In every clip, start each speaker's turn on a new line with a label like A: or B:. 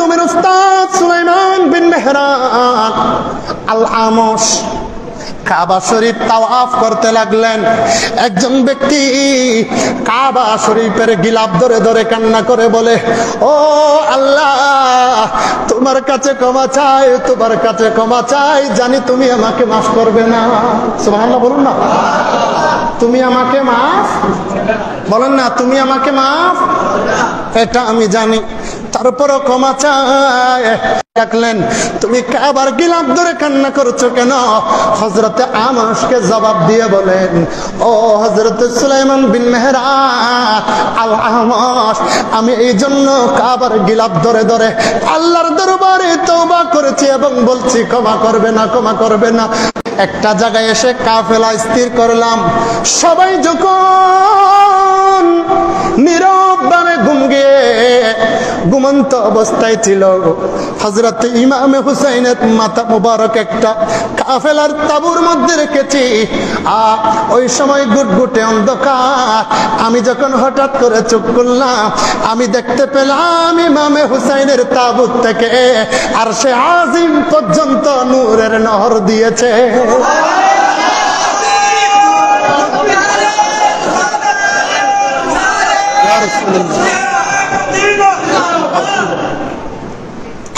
A: মাকদুমের উস্তাদ সুলাইমান বিন মেহরান আল আমশ কাবা শরীফ তাওয়াফ করতে লাগলেন। একজন ব্যক্তি কাবা শরীফের গিলাফ ধরে ধরে কান্না করে বলে, ও আল্লাহ, তোমার কাছে ক্ষমা চাই, তোমার কাছে ক্ষমা চাই, জানি তুমি আমাকে মাফ করবে না। সুবহানাল্লাহ বলুন না, তুমি আমাকে মাফ বলেন না, তুমি আমাকে মাফ, এটা আমি জানি, তারপরও ক্ষমা চাই। ডাকলেন, তুমি কাবার গিলাফ ধরে কান্না করছো কেন? হযরতে আমশকে জবাব দিয়ে বলেন, ও হযরতে সুলাইমান বিন মেহরান আল আমশ, আমি এই জন্য কাবার গিলাফ ধরে ধরে আল্লাহর দরবারে তওবা করেছি এবং বলছি ক্ষমা করবে না, ক্ষমা করবে না। একটা জায়গায় এসে কাফেলা স্থির করলাম। সবাই যখন নীরবভাবে ঘুমন্ত অবস্থায় ছিল, হযরত ইমামে হুসাইনের মাথা মুবারক একটা কাফেলার তাঁবুর মধ্যে রেখেছি। ওই সময় গুটগুটে অন্ধকার। আমি যখন হঠাৎ করে চোখ খুললাম, আমি দেখতে পেলাম ইমামে হুসাইনের তাঁবুত থেকে আরশে আজিম পর্যন্ত নূরের নহর দিয়েছে।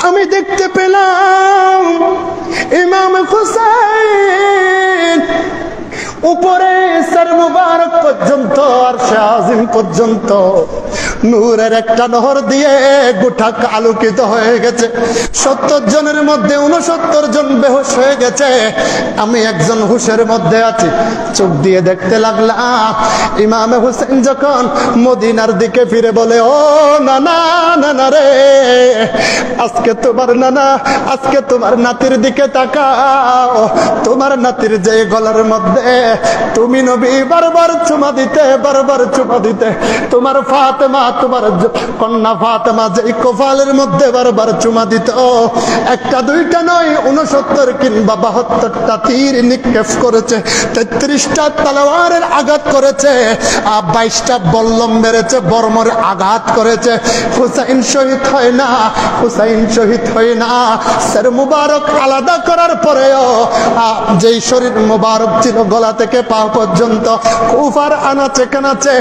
A: আমি দেখতে পেলাম ইমাম হুসাইন উপরে সর মুবারক পর্যন্ত আরশে আজিম পর্যন্ত নূরের একটা নহর দিয়ে গোটা আলোকিত হয়ে গেছে। 70 জনের মধ্যে 69 জন বেহুশ হয়ে গেছে। আমি একজন হুশের মধ্যে আছি। চোখ দিয়ে দেখতে লাগলাম ইমামে হুসাইন যখন মদিনার দিকে ফিরে বলে, ও নানা, নানা রে, আজকে তোমার নানা, আজকে তোমার নাতির দিকে তাকাও। তোমার নাতির যে গলার মধ্যে তুমি নবী বারবার চুমা দিতে, বারবার চুমা দিতে, তোমার ফাতেমা, তোমার কন্যা ফাতেমা যে কপালের মধ্যে বারবার চুমা দিত, একটা দুইটা নয়, 69 কিংবা 72টা তীর নিক্ষেপ করেছে, 33টা তলোয়ারের আঘাত করেছে, 22টা বল্লম মেরেছে, বর্মরে আঘাত করেছে। হুসাইন শহীদ হয় না, হুসাইন শহীদ হয় না। সর মুবারক আলাদা করার পরেও যেই শরীর মুবারক ছিল গলা থেকে পা পর্যন্ত, কুফার আনাচে কানাচে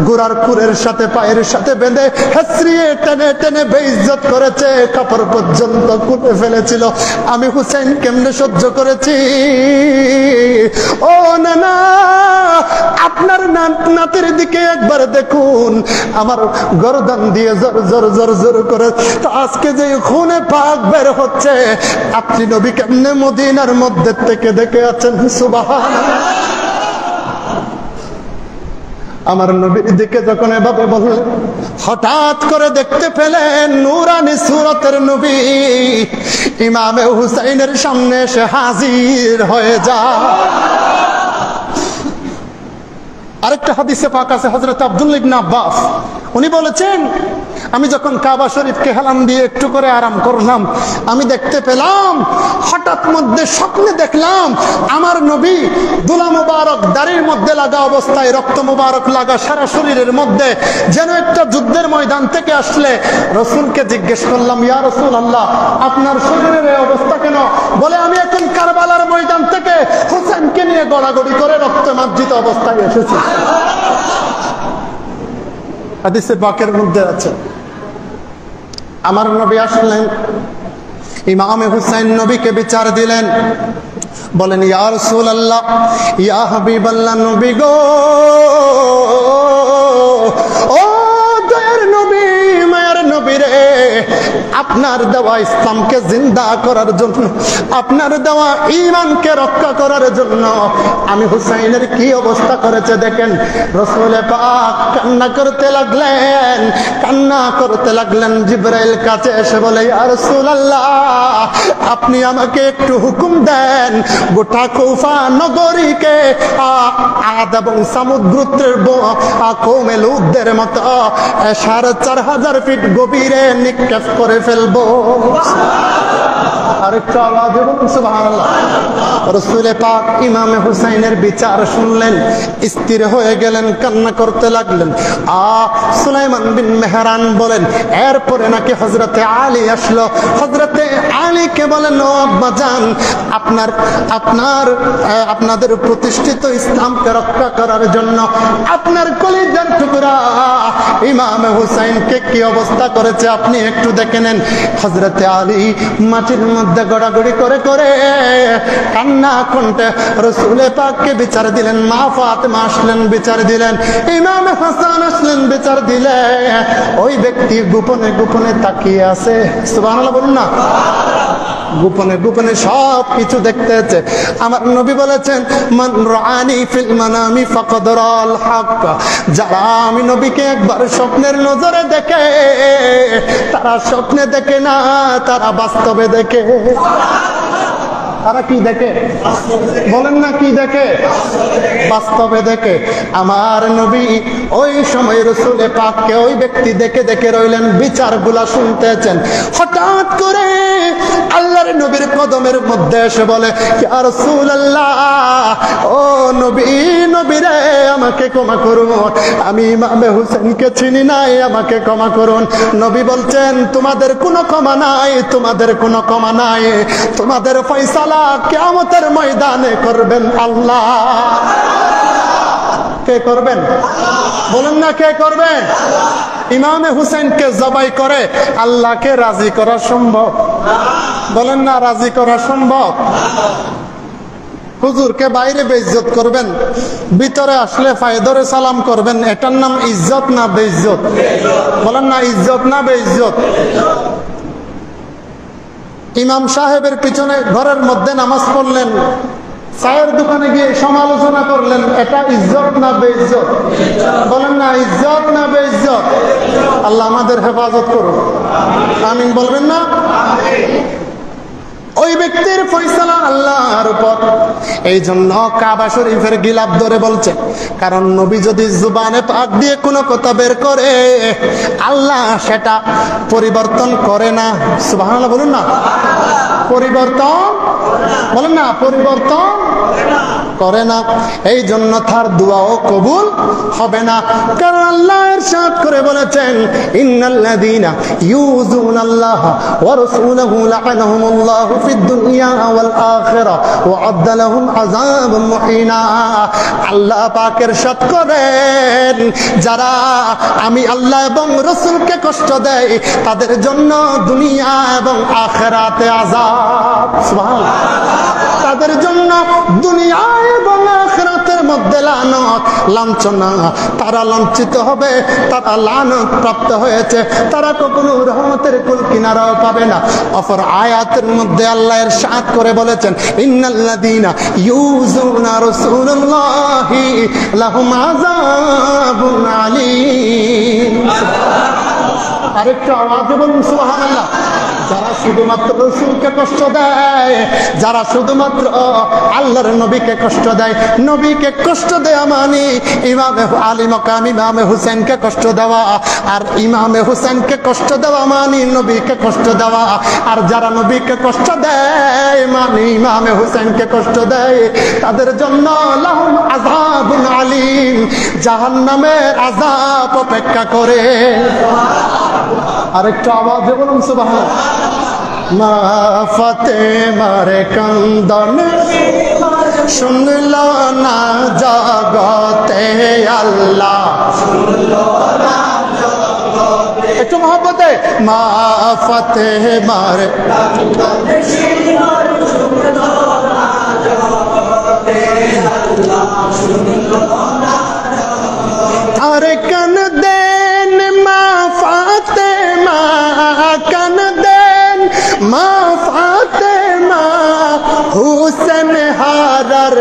A: গোড়ার কুরের সাথে পায়ের সাথে বেঁধে হেসরিয়ে টেনে টেনে বেইজ্জত করেছে, কাপড় পর্যন্ত খুলে ফেলেছিল। আমি হুসাইন কেমনে সহ্য করেছি? ও নানা, আপনার নাতির দিকে একবার দেখুন, আমার গর্দান দিয়ে জোর জোর জোর জোর করে তো আজকে যে খুনে পাক বের হচ্ছে, আপনি নবী কেমনে মদিনার মধ্যে থেকে দেখে আছেন? সুবহানাল্লাহ। আমার নবীর দিকে যখন এভাবে বললেন, হঠাৎ করে দেখতে পেলেন নূরানি সুরতের নবী ইমামে হুসাইনের সামনে এসে হাজির হয়ে যায়। আরেকটা হাদিসে পাক আছে, হযরত আব্দুল্লাহ ইবনে আব্বাস উনি বলেছেন, আমি যখন কাবা শরীফকে হেলান দিয়ে একটু করে আরাম করলাম, আমি দেখতে পেলাম হঠাৎ মধ্যে স্বপ্নে দেখলাম আমার নবী দুলা মুবারক দাড়ির মধ্যে লাগা অবস্থায়, রক্ত মুবারক লাগা সারা শরীরের মধ্যে, যেন একটা যুদ্ধের ময়দান থেকে আসলে। রাসূলকে জিজ্ঞেস করলাম, ইয়া রাসূলুল্লাহ, আপনার শরীরের এই অবস্থা কেন? বলে, আমি এখন কারবালার ময়দান থেকে হোসেনকে নিয়ে গড়াগড়ি করে রক্ত মার্জিত অবস্থায় এসেছি। হাদিসে পাকের মধ্যে আছে। আমার নবী আসলেন, ইমামে হুসাইন নবীকে বিচার দিলেন, বলেন, ইয়া রাসূলুল্লাহ, ইয়া হাবিবাল্লাহ, নবী গো, ও দয়ার নবী, মায়ের নবী রে, আপনার দেওয়া ইসলামকে জিন্দা করার জন্য, আপনার দেওয়া ঈমানকে রক্ষা করার জন্য আমি হুসাইনের কি অবস্থা করেছে দেখেন। রাসূল পাক কান্না করতে লাগলেন, কান্না করতে লাগলেন। জিবরাইল কাছে এসে বলে, ইয়া রাসূলুল্লাহ, আপনি আমাকে একটু হুকুম দেন, গোটা কুফা নগরীকে আদ এবং সামুদ গোত্রের কওমে লূতদের মতো 4500 ফিট গভীরে নিক্ষেপ করে ফেলবো। আরেকটু আওয়াজে বলুন সুবহানাল্লাহ। রাসূল পাক ইমামে হুসাইনের বিচার শুনলেন, স্থির হয়ে গেলেন, কান্না করতে লাগলেন। সুলাইমান বিন মেহরান বলেন, এরপরে নাকি হযরতে আলী আসলো। হযরতে আলীকে বলেন, ও আব্বাজান, আপনাদের প্রতিষ্ঠিত ইসলামকে রক্ষা করার জন্য আপনার কলিজার টুকরা ইমাম হুসাইনকে কি অবস্থা করেছে আপনি একটু দেখে নেন। হযরতে আলী মাটির মধ্যে গড়াগড়ি করে করে কান্না কণ্ঠে রাসূল পাককে বিচার দিলেন। মা ফাতেমা আসলেন, বিচার দিলেন। ইমাম হাসান আসলেন, বিচার দিলেন। ওই ব্যক্তি গোপনে গোপনে তাকিয়ে আছে। সুবহানাল্লাহ বলুন না। গোপনে গোপনে সব কিছু দেখতেছে। আমার নবী বলেছেন, মান রাআনি ফিল মানামি ফাকাদ রাআল হক। যারা আমি নবীকে একবার স্বপ্নের নজরে দেখে, তারা স্বপ্নে দেখে না, তারা বাস্তবে দেখে। তারা কি দেখে? বলেন না, কি দেখে? বাস্তবে দেখে। আমার নবী ওই সময় রাসূল পাককে ওই ব্যক্তি দেখে দেখে রইলেন, বিচারগুলা শুনতেছেন। হঠাৎ করে আল্লাহর নবীর কদমের মধ্যে এসে বলে, ইয়া রাসূলুল্লাহ, ও নবী, নবীরে আমাকে ক্ষমা করুন, আমি ইমামে হুসাইনকে চিনি নাই, আমাকে ক্ষমা করুন। নবী বলছেন, তোমাদের কোনো ক্ষমা নাই, তোমাদের কোনো ক্ষমা নাই, তোমাদের ফয়সালা কিয়ামতের ময়দানে করবেন আল্লাহ। কে করবেন? বলেন না, কে করবেন? ইমামে হুসাইনকে জবাই করে আল্লাহকে রাজি করা সম্ভব? বলেন না, রাজি করা সম্ভব? হুজুরকে বাইরে বেইজ্জত করবেন, ভিতরে আসলে পায়ে ধরে সালাম করবেন, এটার নাম ইজ্জত না বেইজ্জত? বলেন না, ইজ্জত না বেইজ্জত? ইমাম সাহেবের পিছনে ঘরের মধ্যে নামাজ পড়লেন, চায়ের দোকানে গিয়ে সমালোচনা করলেন, এটা ইজ্জত না বেইজ্জত? বলেন না, ইজ্জত না বেইজ্জত? আল্লাহ আমাদের হেফাজত করুন, আমিন বলবেন না? ওই ব্যক্তির ফয়সালা আল্লাহর উপর। এই জন্য কাবা শরীফের গিলাফ ধরে বলছে, কারণ নবী যদি জুবানে পাক দিয়ে কোনো কথা বের করে, আল্লাহ সেটা পরিবর্তন করে না। সুবহানাল্লাহ বলুন না। পরিবর্তন, বলেন না, পরিবর্তন করে না। এই জন্য তার দোয়াও কবুল হবে না। কারণ আল্লাহ ইরশাদ করে বলেছেন, ইন্নাল্লাযীনা ইউযুনাল্লাহ ওয়া রাসূলাহু লা'আনাহুমুল্লাহু ফিদ দুনিয়া ওয়াল আখিরাহ ওয়া আ'আদ্দা লাহুম আযাবাম মুহিনা। আল্লাহ পাক ইরশাদ করেন, যারা আমি আল্লাহ এবং রাসূলকে কষ্ট দেয়, তাদের জন্য দুনিয়া এবং আখিরাতে আযাব। সুবহানাল্লাহ। তাদের জন্য দুনিয়া এবং আখিরাতের মধ্যে লানত, লাঞ্ছনা। তারা লাঞ্ছিত হবে, তারা লানত প্রাপ্ত হয়েছে, তারা কখনো রহমতের কুল কিনারাও পাবে না। অপর আয়াতের মধ্যে আল্লাহ ইরশাদ করে বলেছেন, ইন্নাল্লাযীনা ইউযুনা রাসূলুল্লাহি লাহুম আযাবুন আলীম। আরেকটু আওয়াজে বলুন সুবহানাল্লাহ। যারা শুধুমাত্র রাসূলকে কষ্ট দেয়, যারা শুধুমাত্র আল্লাহর নবীকে কষ্ট দেয়, নবীকে কষ্ট দেয়া মানে ইমামে আলী মাকাম ইমামে হুসাইনকে কষ্ট দেওয়া, আর ইমামে হুসাইনকে কষ্ট দেওয়া মানে নবীকে কষ্ট দেওয়া। আর যারা নবীকে কষ্ট দেয় মানে ইমামে হুসাইনকে কষ্ট দেয়, তাদের জন্য লাহুম আযাবুন আলীম, জাহান্নামের আযাব অপেক্ষা করে। আরেকটু আওয়াজে বলুন সুবহানাল্লাহ। মা ফাতেমার কান্দন শুনল না জগতে, আল্লাহ একটু মহব্বতে। মা ফাতেমার আরে কান দেন মা ফাতেমা, কান দেন মা ফাতেমা, হুসেন হারার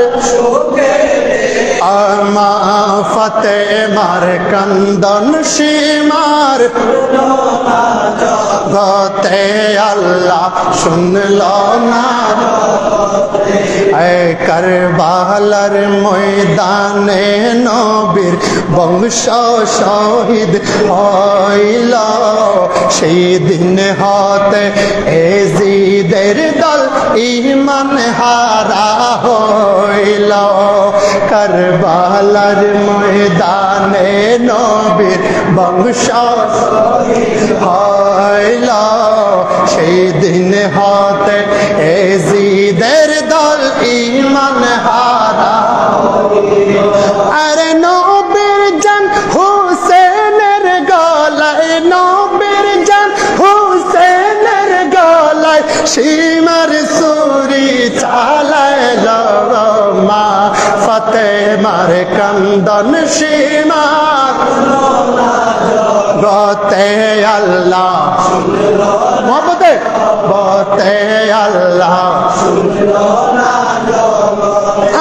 A: মা ফাতেমার কান্দন সীমার জগতে আল্লাহ শুনলো না কারবালার ময়দানে নবীর বংশ শহীদ হইল সেই দিন হতে এজিদের দল ঈমান হারা হইল কারবালার ময়দানে নবীর বংশ শহীদ হইল সেই দিন হতে এজিদের দল ঈমান হারা আরে নবীর জান হুসেনের গলায় নবীর জান হুসেনের গলায় সীমার সুরি চালাইল মা ফাতেমার কান্দন সীমার বতে আল্লাহ মোহাম্মদে বতে আল্লাহ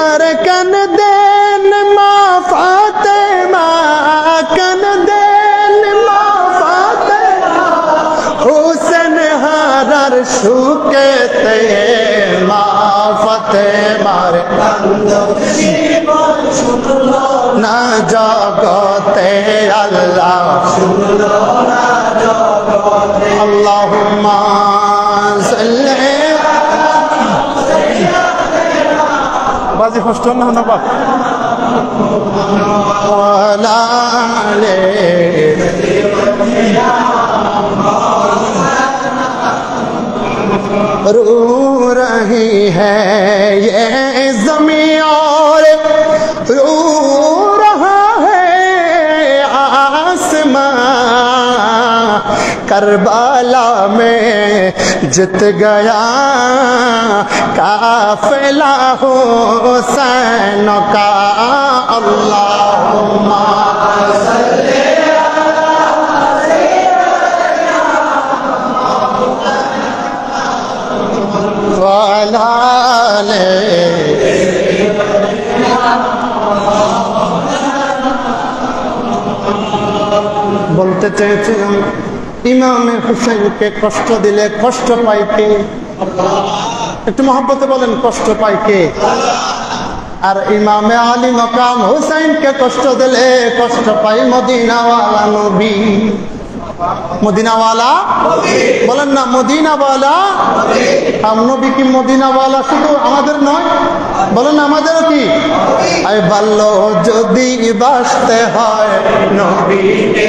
A: আরে কান দেন মা ফাতেমা কান দেন মা ফাতেমা হুসেন হারার সুকেতে মা ফাতেমার না জগতে আল্লাহ আল্লাহুম্মা সাল্লি বাজি কষ্ট না না বা ওয়ালা আলে रो रही है ये ज़मीं और रो रहा है आसमां करबला में जित गया काफिला हुसैन का अल्लाहुम्मा सल्ली বলতে চেয়েছিলাম ইমামে হুসাইনকে কষ্ট দিলে কষ্ট পায় কে? একটু মহব্বতে বলেন কষ্ট পায় কে? আর ইমামে আলী মকাম হুসাইনকে কষ্ট দিলে কষ্ট পায় মদিনাওয়ালা নবী। মদিনাওয়ালা বলেন না, মদিনাওয়ালা নবী কি মদিনাওয়ালা শুধু আমাদের নয়, বলেন আমাদেরও কি? আই ভালো যদি বাসতে হয় নবীকে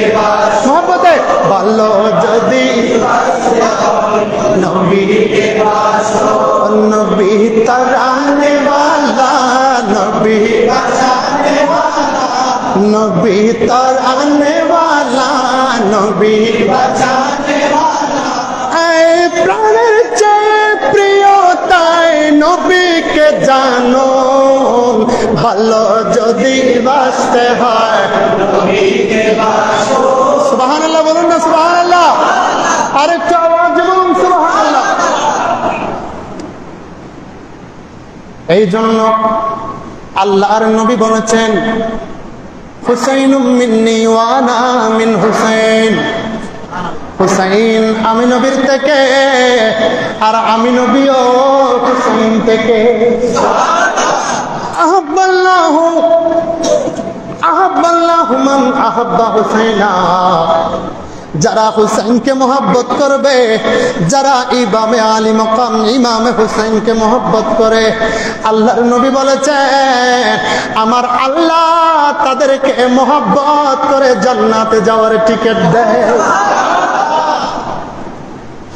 A: মহব্বতে ভালো যদি নবীকে নবী তারানে ওয়ালা নবী नबी तराने वाला नबी बचाने वाला ऐ प्राणेर চেয়ে প্রিয় তাই নবীকে জানো ভালো যদি বাসতে হয় নবীকে বাসো সুবহানাল্লাহ বলুন না সুবহানাল্লাহ আরেকটু আওয়াজ বলুন সুবহানাল্লাহ। এই জন্য আল্লাহর নবী বলেছেন হুসাইন মিন্নি ওয়া আনা মিন হুসাইন, হুসাইন আমি নবীর থেকে আর আমি নবীও হুসাইন থেকে। আহাব্বাল্লাহু মান আহাব্বা হুসাইনা, যারা হুসাইনকে মোহাব্বত করবে, যারা ইমামে আলী মকাম ইমামে হুসাইনকে মোহাব্বত করে, আল্লাহর নবী বলেছেন আমার আল্লাহ তাদেরকে মোহাব্বত করে জান্নাতে যাওয়ার টিকিট দেয়।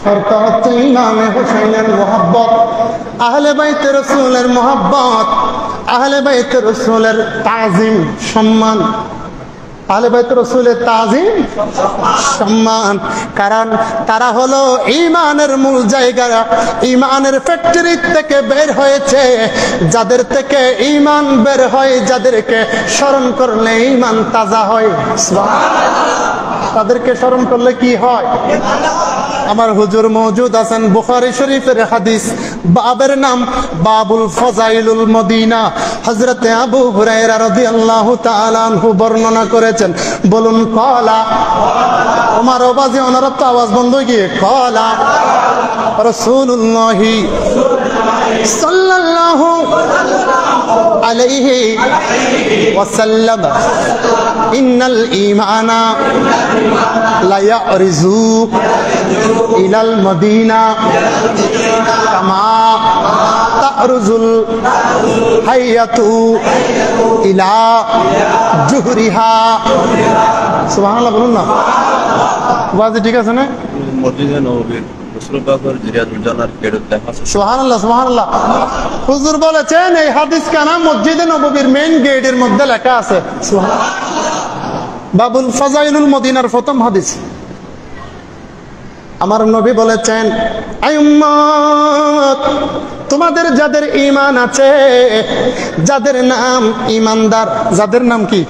A: শর্ত হচ্ছে ইমামে হুসাইনের মোহাব্বত, আহলে বাইতে রাসূলের মোহাব্বত, আহলে বাইতে রাসূলের তাজিম সম্মান, আহলে বাইত রাসূলের তাজিম সম্মান, কারণ তারা হলো ঈমানের মূল জায়গা, ঈমানের ফ্যাক্টরি থেকে বের হয়েছে, যাদের থেকে ঈমান বের হয়, যাদেরকে স্মরণ করলে ঈমান তাজা হয়। সুবহানাল্লাহ, তাদেরকে স্মরণ করলে কি হয়? আমার হুজুর মওজুদ আছেন বুখারী শরীফের হাদিস, বাবের নাম বাবুল ফাজাইলুল মদিনা। হযরত আবু হুরায়রা রাদিয়াল্লাহু তাআলা আনহু বর্ণনা করেছেন। বলুন ক্বালা। ওমর ওবাজি ওনার তো আওয়াজ বন্ধ গিয়ে ক্বালা রাসূলুল্লাহ সাল্লাল্লাহু আলাইহি ওয়াসাল্লাম ইন্নাল ঈমানা লা ইয়ারিজু ইলাল মদিনা কামা তারুজুল হাইয়াতু ইলা জুহরিহা। সুবহানাল্লাহ বলুন না, ওয়াজি ঠিক আছে না?
B: মসজিদে নববীর রাসূল পাকের জিয়ারতুল জান্নাত গেটে লেখা আছে।
A: সুবহানাল্লাহ সুবহানাল্লাহ। হুজুর বলেছেন এই হাদিস কানা মসজিদে নববীর মেইন গেটের মধ্যে লেখা আছে। সুবহানাল্লাহ। বাবুল ফাজাইলুল মদিনার প্রথম হাদিস। আমার নবী বলেছেন, আই উম্মত, তোমাদের যাদের ঈমান আছে, যাদের নাম ঈমানদার, যাদের নাম কি?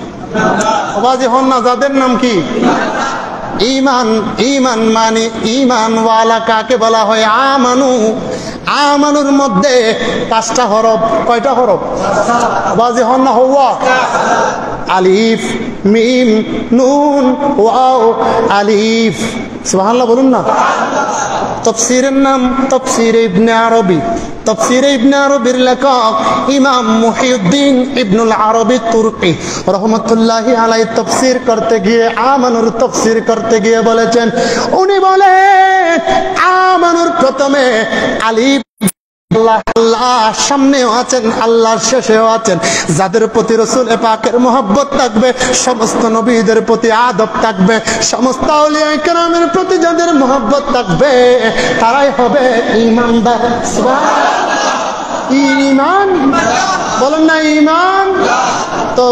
A: আওয়াজ হন না, যাদের নাম কি? ঈমান। ঈমান মানে ঈমানওয়ালা কাকে বলা হয়? আমানু। আমানুর মধ্যে 5টা হরফ। কয়টা হরফ? আওয়াজ হন না, হুয়া। আলিফ, মিম, নুন, ওয়াও, আলিফ। সুবহানাল্লাহ বলুন না। তাফসীরের নাম তাফসীর ইবনে আরবি। তাফসীর ইবনে আরবির লেখক ইমাম মুহিউদ্দিন ইবনুল আরবি তুর্কি রহমাতুল্লাহি আলাইহি তাফসীর করতে গিয়ে, আমানুর তাফসীর করতে গিয়ে বলেছেন, উনি বলেন আমানুর প্রথমে আলিফ। আল্লাহ সামনেও আছেন, আল্লাহর শেষেও আছেন। যাদের প্রতি রাসূল পাকের মহব্বত থাকবে, সমস্ত নবীদের প্রতি আদব থাকবে, সমস্ত আউলিয়া কেরামের প্রতি যাদের মহব্বত থাকবে, তারাই হবে ঈমানদার। সুবহানাল্লাহ। ঈমান বলেন না, ঈমান। তো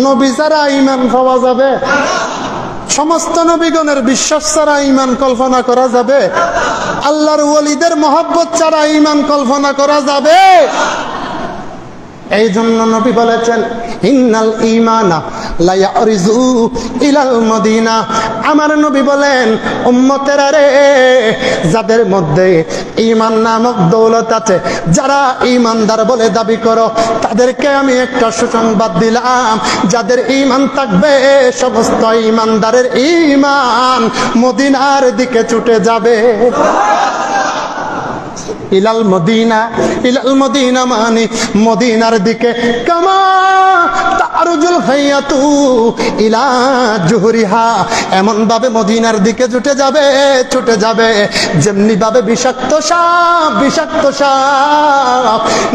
A: নবী ছাড়া ঈমান পাওয়া যাবে? সমস্ত নবীগণের বিশ্বাস ছাড়া ঈমান কল্পনা করা যাবে? আল্লাহর ওয়ালিদের মহব্বত ছাড়া ঈমান কল্পনা করা যাবে? এই জন্য নবী বলেছেন, ইন্নাল ঈমানা লা ইয়ারিজু ইলাল মদিনা। আমার নবী বলেন, উম্মতেরা রে, যাদের মধ্যে ঈমান নামক দৌলত আছে, যারা ঈমানদার বলে দাবি করো, তাদেরকে আমি একটা সুসংবাদ দিলাম, যাদের ঈমান থাকবে, সমস্ত ঈমানদারের ঈমান মদিনার দিকে ছুটে যাবে। ইলাল মদিনা, ইলাল মদিনা মানে মদিনার দিকে। কামা তারুজুল হাইয়াতু ইলা জুহরিহা, এমন ভাবে মদিনার দিকে ছুটে যাবে, ছুটে যাবে যেমনি ভাবে বিষাক্ত সাপ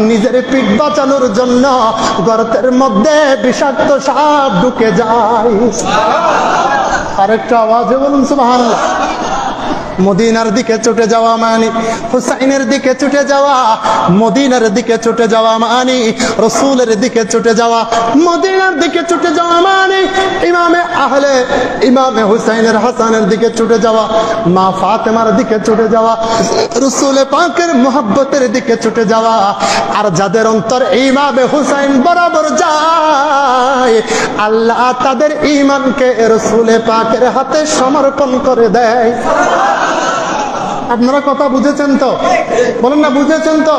A: নিজের পিঠ বাঁচানোর জন্য গর্তের মধ্যে বিষাক্ত সাপ ঢুকে যায়। আরেকটা আওয়াজে বলুন সুবহানাল্লাহ। মদিনার দিকে ছুটে যাওয়া মানে হুসাইনের দিকে ছুটে যাওয়া, মদিনার দিকে ছুটে যাওয়া মানে রাসূলের দিকে ছুটে যাওয়া, মদিনার দিকে ছুটে যাওয়া মানে ইমামে হুসাইনের হাসানের দিকে ছুটে যাওয়া, মা ফাতেমার দিকে ছুটে যাওয়া, রাসূল পাকের মুহাব্বতের দিকে ছুটে যাওয়া। আর যাদের অন্তর ইমামে হুসাইন বরাবর যায়, আল্লাহ তাদের ঈমানকে রাসূল পাকের হাতে সমর্পণ করে দেয়। আপনারা কথা বুঝেছেন তো? বলেন না, বুঝেছেন তো?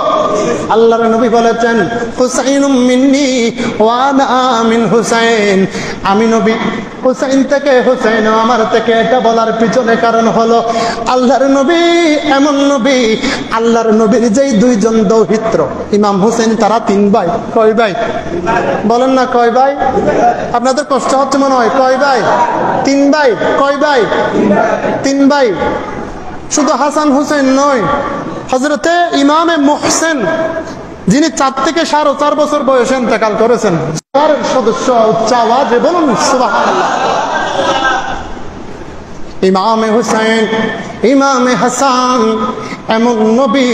A: আল্লাহর নবী বলেছেন, হুসাইনুম মিন্নি ওয়া আনা মিন হুসাইন। আমি নবী হুসাইন থেকে, হুসাইন আমার থেকে। এটা বলার পিছনে কারণ হলো, আল্লাহর নবী এমন নবী, আল্লাহর নবীর যেই 2জন দৌহিত্র ইমাম হুসাইন, তারা 3 ভাই। কয় ভাই? বলেন না, কয় ভাই? আপনাদের কষ্ট হচ্ছে মনে হয়। কয় ভাই? 3 ভাই। কয় ভাই? 3 ভাই। শুধু হাসান হুসেন নয়, হযরতে ইমামে মুহসিন, যিনি 4 থেকে 4.5 বছর বয়সে ইন্তেকাল করেছেন, তার সদস্য উচ্চ আওয়াজে বলুন সুবহানাল্লাহ। ইমামে হুসাইন, ইমামে হাসান, এমন নবী,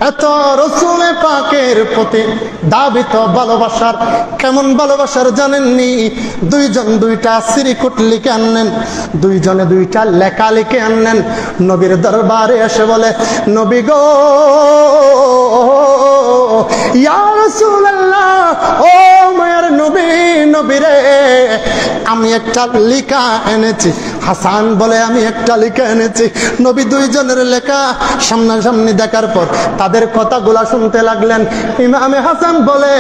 A: এত রাসূল পাকের প্রতি দাবিত ভালোবাসার। কেমন ভালোবাসার জানেননি? 2জন 2টা সিরিকুট লিখে আনলেন, 2জনে 2টা লেখা লিখে আনলেন। নবীর দরবারে এসে বলে, নবী গো, ইয়া রাসূলুল্লাহ, ও মায়ের নবী, নবীরে আমি একটা লিখা এনেছি। হাসান বলে আমি একটা লিখা এনেছি। নবী দুইজনের লেখা সামনাসামনি দেখার পর তাদের কথাগুলা শুনতে লাগলেন। ইমামে হাসান বলে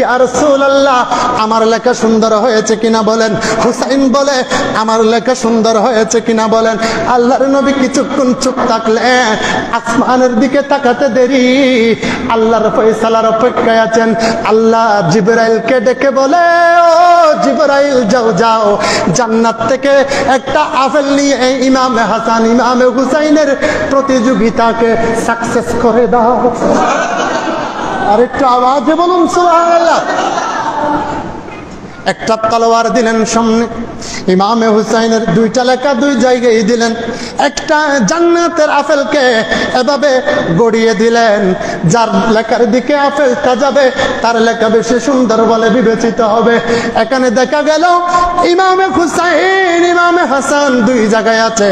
A: ইয়া রাসূলুল্লাহ আমার লেখা সুন্দর হয়েছে কিনা বলেন। হুসাইন বলে আমার লেখা সুন্দর হয়েছে কিনা বলেন। আল্লাহর নবী কিছুক্ষণ চুপ থাকলেন। আসমানের দিকে তাকাতে দেরি, আল্লাহর ফয়সালার অপেক্ষায় আছেন। আল্লাহ জিবরাইলকে ডেকে বলে, ও জিবরাইল যাও যাও, জান্নাত থেকে একটা আপেল নিয়ে ইমামে হাসান ইমামে হুসাইনের প্রতিযোগিতাকে সাকসেস করে দাও। আরেকটু আওয়াজে বলুন সুবহানাল্লাহ। একটা তলোয়ার দিলেন সামনে, ইমামে হুসাইনের দুইটা লেখা দুই জায়গায় দিলেন। একটা জান্নাতের আপেলকে এভাবে গড়িয়ে দিলেন, যার লেখার দিকে আপেলটা যাবে তার লেখা বেশি সুন্দর বলে বিবেচিত হবে। এখানে দেখা গেল ইমামে হুসাইন ইমামে হাসান দুই জায়গায় আছে।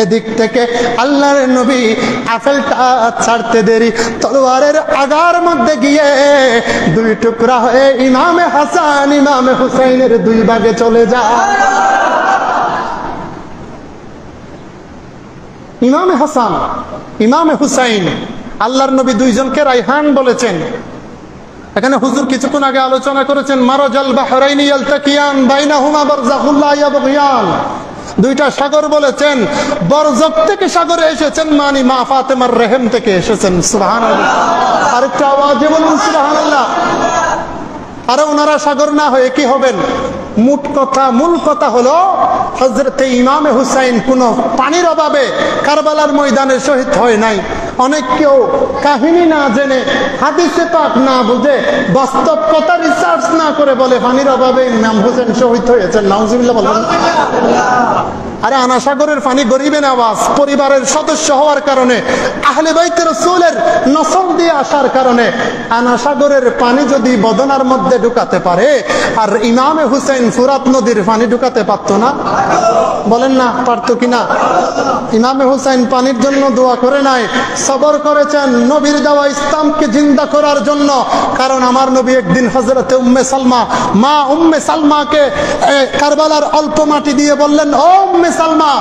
A: এদিক থেকে আল্লাহর নবী আপেলটা ছাড়তে দেরি, তলোয়ারের আগার মধ্যে গিয়ে দুই টুকরা হয়ে ইমামে হাসান ইমামে হুসাইনের দুই ভাগে চলে যায়। ইমামে হাসান ইমামে হুসাইন আল্লাহর নবী দুইজনকে রাইহান বলেছেন। এখানে হুজুর কিছুক্ষণ আগে আলোচনা করেছেন মারাজাল বাহরাইনি ইয়ালতাকিয়ান বাইনাহুমা বারযাখুন লা ইয়াবগিয়ান। দুইটা সাগর বলেছেন, বরজখ থেকে সাগরে এসেছেন মানে মা ফাতেমার রেহেম থেকে এসেছেন। সুবহানাল্লাহ। আরেকটা আওয়াজে বলুন সুবহানাল্লাহ। আরে ওনারা সাগর না হয়ে কি হবেন? মূল কথা হলো হযরতে ইমামে হুসাইন কোনো পানির অভাবে কারবালার ময়দানে শহীদ হয় নাই। অনেক কেউ কাহিনী না জেনে হাদিসে পাক না বুঝে বাস্তব কথা রিসার্চ না করে বলে পানির অভাবে ইমাম হুসাইন শহীদ হয়েছেন। নাউজুবিল্লাহ বলেন। আরে আনা সাগরের পানি গরিবের আওয়াজ, পরিবারের সদস্য হওয়ার কারণে, আহলে বাইতে রাসূলের নসল দিয়ে আসার কারণে আনা সাগরের পানি যদি বদনার মধ্যে ঢুকাতে পারে, আর ইমামে হুসাইন ফুরাত নদীর পানি ঢুকাতে পারতো না? বলেন না পারতো কিনা? ইমামে হুসাইন পানির জন্য দোয়া করে নাই, সবর করেছেন নবীর দেওয়া ইসলামকে জিন্দা করার জন্য। কারণ আমার নবী একদিন হযরতে উম্মে সালমা মা উম্মে সালমাকে কারবালার অল্প মাটি দিয়ে বললেন, ও উম্মে সালমা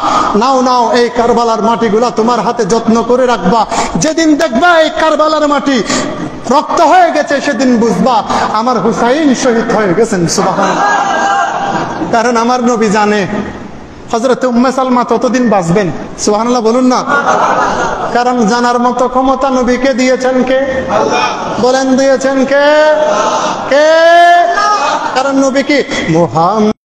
A: নাও নাও এই কারবালার মাটিগুলা তোমার হাতে যত্ন করে রাখবা, যেদিন দেখবা এই কারবালার মাটি রক্ত হয়ে গেছে সেদিন বুঝবা আমার হুসাইন শহীদ হয়ে গেছেন। সুবহানাল্লাহ। কারণ আমার নবী জানে হযরতে উম্মে সালমা ততদিন বাঁচবেন। সুবহানাল্লাহ বলুন না। কারণ জানার মতো ক্ষমতা নবীকে দিয়েছেন কে? বলেন দিয়েছেন কে? কে? কারণ নবী কি মুহাম্মদ